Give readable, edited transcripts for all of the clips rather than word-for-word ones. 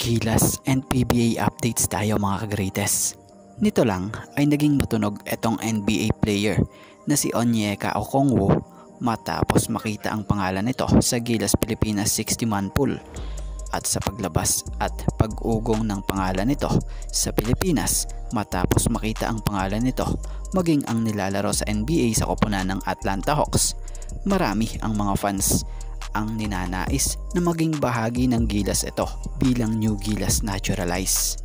Gilas and PBA updates tayo mga ka-greatest. Nito lang ay naging matunog etong NBA player na si Onyeka Okongwu matapos makita ang pangalan nito sa Gilas Pilipinas 60-man pool. At sa paglabas at pag-ugong ng pangalan nito sa Pilipinas matapos makita ang pangalan nito maging ang nilalaro sa NBA sa koponan ng Atlanta Hawks, marami ang mga fans ang ninanais na maging bahagi ng Gilas ito bilang New Gilas Naturalize.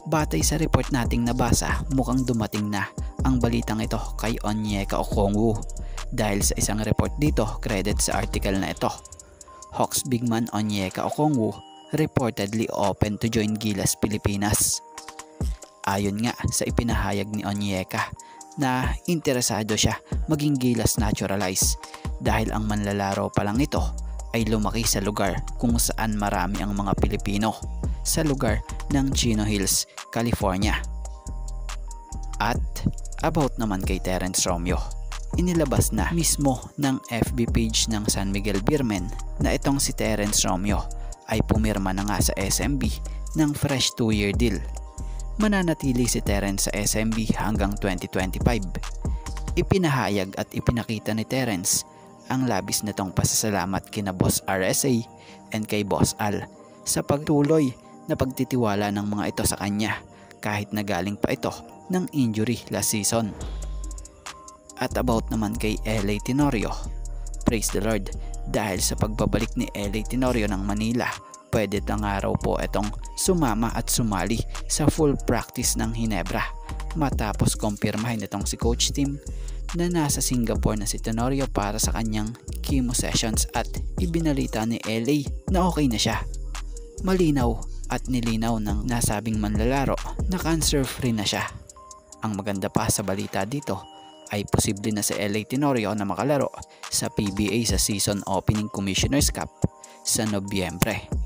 Batay sa report nating nabasa, mukhang dumating na ang balitang ito kay Onyeka Okongwu. Dahil sa isang report dito, credit sa article na ito. Hawks big man Onyeka Okongwu reportedly open to join Gilas Pilipinas. Ayon nga sa ipinahayag ni Onyeka na interesado siya maging Gilas Naturalize dahil ang manlalaro pa lang ito ay lumaki sa lugar kung saan marami ang mga Pilipino, sa lugar ng Chino Hills, California. At about naman kay Terrence Romeo, inilabas na mismo ng FB page ng San Miguel Beermen na itong si Terrence Romeo ay pumirma na nga sa SMB ng fresh 2-year deal. Mananatili si Terrence sa SMB hanggang 2025. Ipinahayag at ipinakita ni Terrence ang labis nitong pasasalamat kina Boss RSA and kay Boss Al sa pagtuloy na pagtitiwala ng mga ito sa kanya kahit nagaling pa ito ng injury last season. At about naman kay LA Tenorio, praise the Lord dahil sa pagbabalik ni LA Tenorio ng Manila, pwede ng araw po itong sumama at sumali sa full practice ng Hinebra matapos kumpirmahin itong si Coach Tim na nasa Singapore na si Tenorio para sa kanyang chemo sessions at ibinalita ni LA na okay na siya. Malinaw at nilinaw ng nasabing manlalaro na cancer free na siya. Ang maganda pa sa balita dito ay posible na si LA Tenorio na makalaro sa PBA sa Season Opening Commissioner's Cup sa Nobyembre.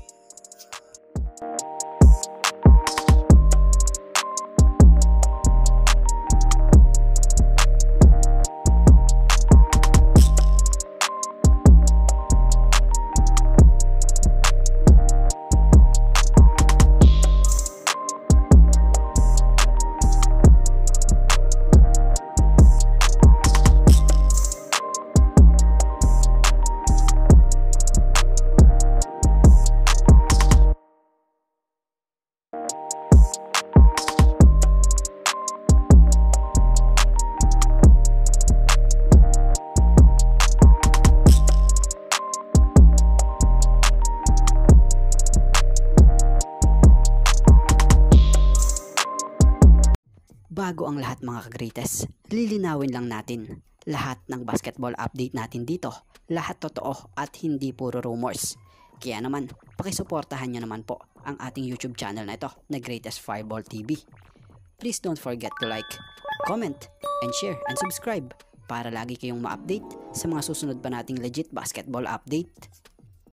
Bago ang lahat mga ka-greatest, lilinawin lang natin lahat ng basketball update natin dito. Lahat totoo at hindi puro rumors. Kaya naman, pakisuportahan nyo naman po ang ating YouTube channel na ito na Greatest Fireball TV. Please don't forget to like, comment, and share and subscribe para lagi kayong ma-update sa mga susunod pa nating legit basketball update.